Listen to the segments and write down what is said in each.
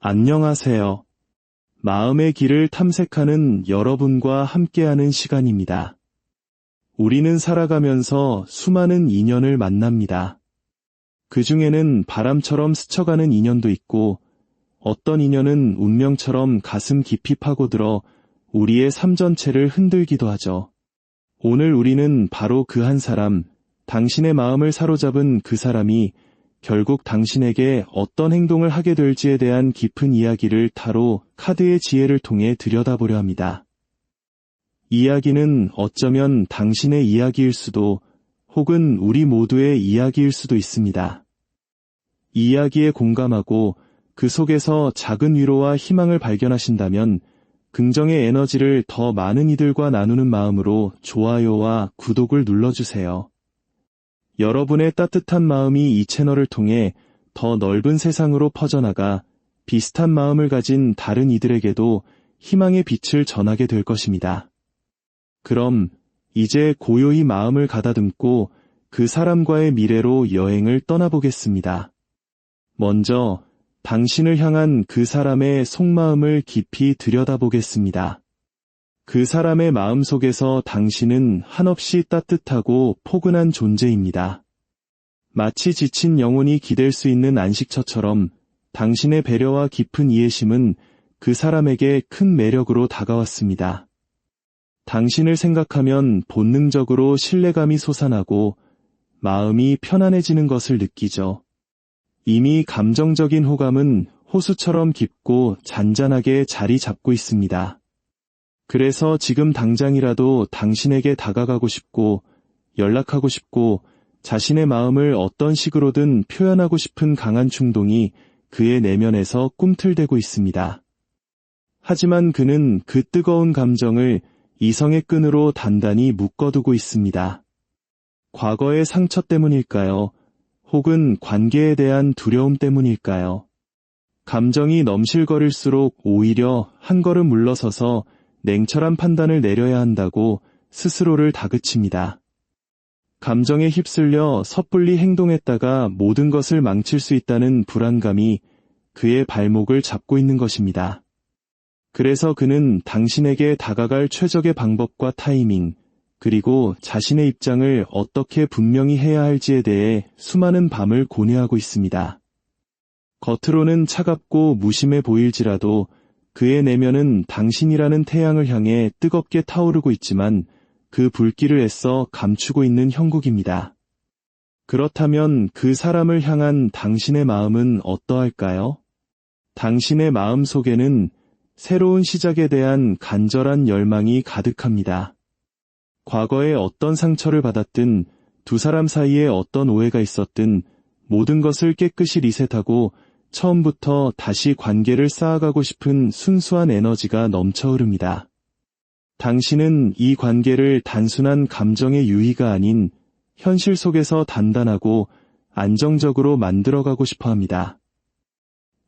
안녕하세요. 마음의 길을 탐색하는 여러분과 함께하는 시간입니다. 우리는 살아가면서 수많은 인연을 만납니다. 그 중에는 바람처럼 스쳐가는 인연도 있고, 어떤 인연은 운명처럼 가슴 깊이 파고들어 우리의 삶 전체를 흔들기도 하죠. 오늘 우리는 바로 그 한 사람, 당신의 마음을 사로잡은 그 사람이 결국 당신에게 어떤 행동을 하게 될지에 대한 깊은 이야기를 타로 카드의 지혜를 통해 들여다보려 합니다. 이야기는 어쩌면 당신의 이야기일 수도 혹은 우리 모두의 이야기일 수도 있습니다. 이야기에 공감하고 그 속에서 작은 위로와 희망을 발견하신다면 긍정의 에너지를 더 많은 이들과 나누는 마음으로 좋아요와 구독을 눌러주세요. 여러분의 따뜻한 마음이 이 채널을 통해 더 넓은 세상으로 퍼져나가 비슷한 마음을 가진 다른 이들에게도 희망의 빛을 전하게 될 것입니다. 그럼 이제 고요히 마음을 가다듬고 그 사람과의 미래로 여행을 떠나보겠습니다. 먼저 당신을 향한 그 사람의 속마음을 깊이 들여다보겠습니다. 그 사람의 마음 속에서 당신은 한없이 따뜻하고 포근한 존재입니다. 마치 지친 영혼이 기댈 수 있는 안식처처럼 당신의 배려와 깊은 이해심은 그 사람에게 큰 매력으로 다가왔습니다. 당신을 생각하면 본능적으로 신뢰감이 솟아나고 마음이 편안해지는 것을 느끼죠. 이미 감정적인 호감은 호수처럼 깊고 잔잔하게 자리 잡고 있습니다. 그래서 지금 당장이라도 당신에게 다가가고 싶고 연락하고 싶고 자신의 마음을 어떤 식으로든 표현하고 싶은 강한 충동이 그의 내면에서 꿈틀대고 있습니다. 하지만 그는 그 뜨거운 감정을 이성의 끈으로 단단히 묶어두고 있습니다. 과거의 상처 때문일까요? 혹은 관계에 대한 두려움 때문일까요? 감정이 넘실거릴수록 오히려 한 걸음 물러서서 냉철한 판단을 내려야 한다고 스스로를 다그칩니다. 감정에 휩쓸려 섣불리 행동했다가 모든 것을 망칠 수 있다는 불안감이 그의 발목을 잡고 있는 것입니다. 그래서 그는 당신에게 다가갈 최적의 방법과 타이밍, 그리고 자신의 입장을 어떻게 분명히 해야 할지에 대해 수많은 밤을 고뇌하고 있습니다. 겉으로는 차갑고 무심해 보일지라도 그의 내면은 당신이라는 태양을 향해 뜨겁게 타오르고 있지만 그 불길을 애써 감추고 있는 형국입니다. 그렇다면 그 사람을 향한 당신의 마음은 어떠할까요? 당신의 마음 속에는 새로운 시작에 대한 간절한 열망이 가득합니다. 과거에 어떤 상처를 받았든 두 사람 사이에 어떤 오해가 있었든 모든 것을 깨끗이 리셋하고 처음부터 다시 관계를 쌓아가고 싶은 순수한 에너지가 넘쳐 흐릅니다. 당신은 이 관계를 단순한 감정의 유희가 아닌 현실 속에서 단단하고 안정적으로 만들어가고 싶어 합니다.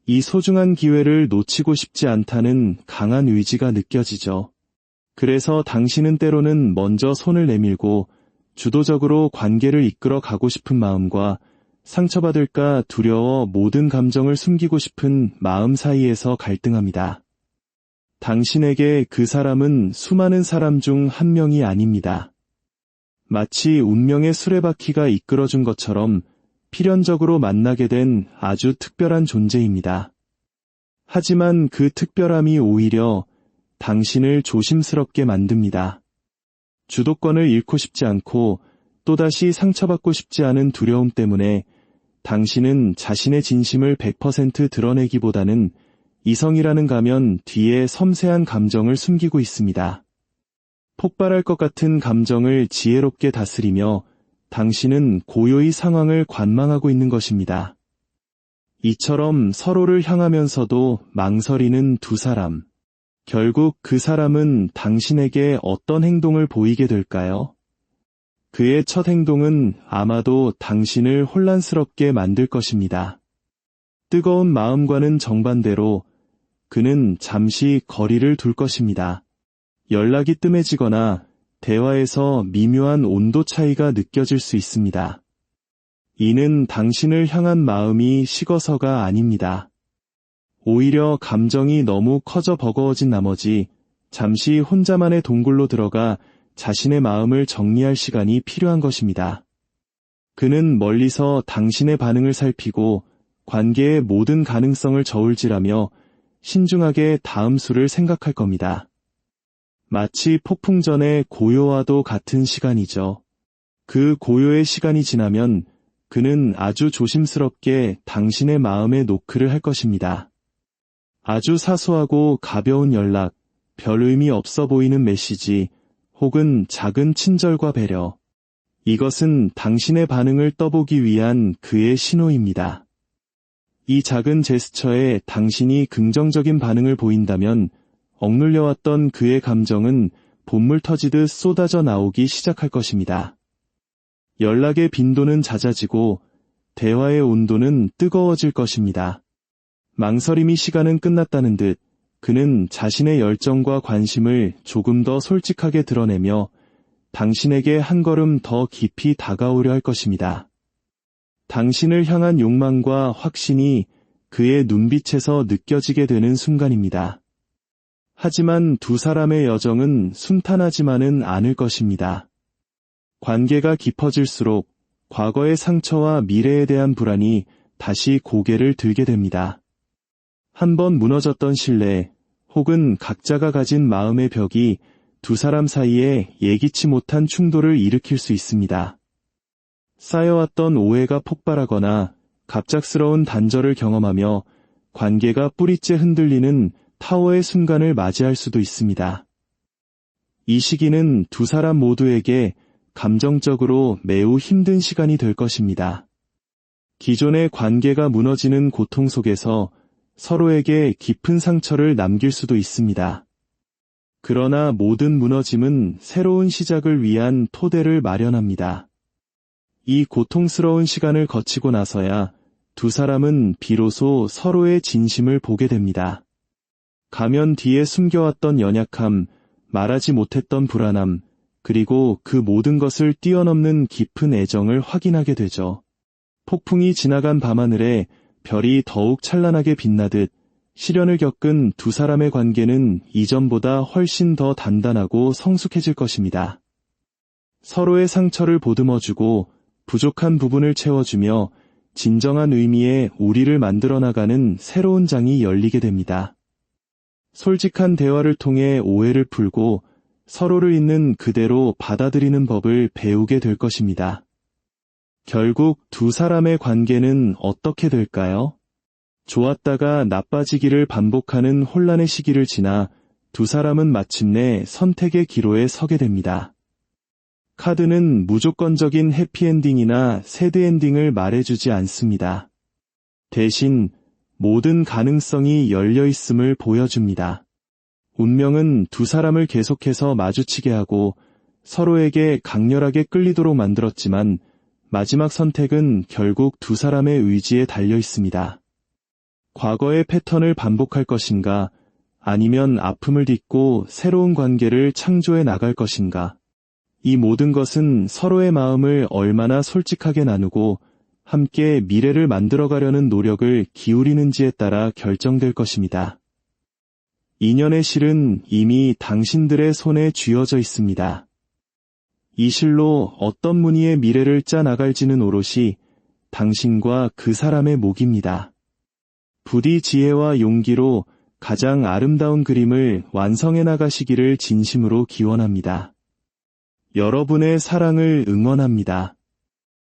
이 소중한 기회를 놓치고 싶지 않다는 강한 의지가 느껴지죠. 그래서 당신은 때로는 먼저 손을 내밀고 주도적으로 관계를 이끌어 가고 싶은 마음과 상처받을까 두려워 모든 감정을 숨기고 싶은 마음 사이에서 갈등합니다. 당신에게 그 사람은 수많은 사람 중 한 명이 아닙니다. 마치 운명의 수레바퀴가 이끌어준 것처럼 필연적으로 만나게 된 아주 특별한 존재입니다. 하지만 그 특별함이 오히려 당신을 조심스럽게 만듭니다. 주도권을 잃고 싶지 않고 또다시 상처받고 싶지 않은 두려움 때문에 당신은 자신의 진심을 100% 드러내기보다는 이성이라는 가면 뒤에 섬세한 감정을 숨기고 있습니다. 폭발할 것 같은 감정을 지혜롭게 다스리며 당신은 고요히 상황을 관망하고 있는 것입니다. 이처럼 서로를 향하면서도 망설이는 두 사람. 결국 그 사람은 당신에게 어떤 행동을 보이게 될까요? 그의 첫 행동은 아마도 당신을 혼란스럽게 만들 것입니다. 뜨거운 마음과는 정반대로 그는 잠시 거리를 둘 것입니다. 연락이 뜸해지거나 대화에서 미묘한 온도 차이가 느껴질 수 있습니다. 이는 당신을 향한 마음이 식어서가 아닙니다. 오히려 감정이 너무 커져 버거워진 나머지 잠시 혼자만의 동굴로 들어가 자신의 마음을 정리할 시간이 필요한 것입니다. 그는 멀리서 당신의 반응을 살피고 관계의 모든 가능성을 저울질하며 신중하게 다음 수를 생각할 겁니다. 마치 폭풍 전의 고요와도 같은 시간이죠. 그 고요의 시간이 지나면 그는 아주 조심스럽게 당신의 마음에 노크를 할 것입니다. 아주 사소하고 가벼운 연락, 별 의미 없어 보이는 메시지, 혹은 작은 친절과 배려. 이것은 당신의 반응을 떠보기 위한 그의 신호입니다. 이 작은 제스처에 당신이 긍정적인 반응을 보인다면 억눌려왔던 그의 감정은 봇물 터지듯 쏟아져 나오기 시작할 것입니다. 연락의 빈도는 잦아지고 대화의 온도는 뜨거워질 것입니다. 망설임이 시간은 끝났다는 듯 그는 자신의 열정과 관심을 조금 더 솔직하게 드러내며 당신에게 한 걸음 더 깊이 다가오려 할 것입니다. 당신을 향한 욕망과 확신이 그의 눈빛에서 느껴지게 되는 순간입니다. 하지만 두 사람의 여정은 순탄하지만은 않을 것입니다. 관계가 깊어질수록 과거의 상처와 미래에 대한 불안이 다시 고개를 들게 됩니다. 한번 무너졌던 신뢰, 혹은 각자가 가진 마음의 벽이 두 사람 사이에 예기치 못한 충돌을 일으킬 수 있습니다. 쌓여왔던 오해가 폭발하거나 갑작스러운 단절을 경험하며 관계가 뿌리째 흔들리는 타워의 순간을 맞이할 수도 있습니다. 이 시기는 두 사람 모두에게 감정적으로 매우 힘든 시간이 될 것입니다. 기존의 관계가 무너지는 고통 속에서 서로에게 깊은 상처를 남길 수도 있습니다. 그러나 모든 무너짐은 새로운 시작을 위한 토대를 마련합니다. 이 고통스러운 시간을 거치고 나서야 두 사람은 비로소 서로의 진심을 보게 됩니다. 가면 뒤에 숨겨왔던 연약함, 말하지 못했던 불안함, 그리고 그 모든 것을 뛰어넘는 깊은 애정을 확인하게 되죠. 폭풍이 지나간 밤하늘에 별이 더욱 찬란하게 빛나듯 시련을 겪은 두 사람의 관계는 이전보다 훨씬 더 단단하고 성숙해질 것입니다. 서로의 상처를 보듬어주고 부족한 부분을 채워주며 진정한 의미의 우리를 만들어 나가는 새로운 장이 열리게 됩니다. 솔직한 대화를 통해 오해를 풀고 서로를 있는 그대로 받아들이는 법을 배우게 될 것입니다. 결국 두 사람의 관계는 어떻게 될까요? 좋았다가 나빠지기를 반복하는 혼란의 시기를 지나 두 사람은 마침내 선택의 기로에 서게 됩니다. 카드는 무조건적인 해피엔딩이나 새드엔딩을 말해주지 않습니다. 대신 모든 가능성이 열려있음을 보여줍니다. 운명은 두 사람을 계속해서 마주치게 하고 서로에게 강렬하게 끌리도록 만들었지만 마지막 선택은 결국 두 사람의 의지에 달려 있습니다. 과거의 패턴을 반복할 것인가, 아니면 아픔을 딛고 새로운 관계를 창조해 나갈 것인가. 이 모든 것은 서로의 마음을 얼마나 솔직하게 나누고 함께 미래를 만들어가려는 노력을 기울이는지에 따라 결정될 것입니다. 인연의 실은 이미 당신들의 손에 쥐어져 있습니다. 이 실로 어떤 무늬의 미래를 짜나갈지는 오롯이 당신과 그 사람의 몫입니다. 부디 지혜와 용기로 가장 아름다운 그림을 완성해 나가시기를 진심으로 기원합니다. 여러분의 사랑을 응원합니다.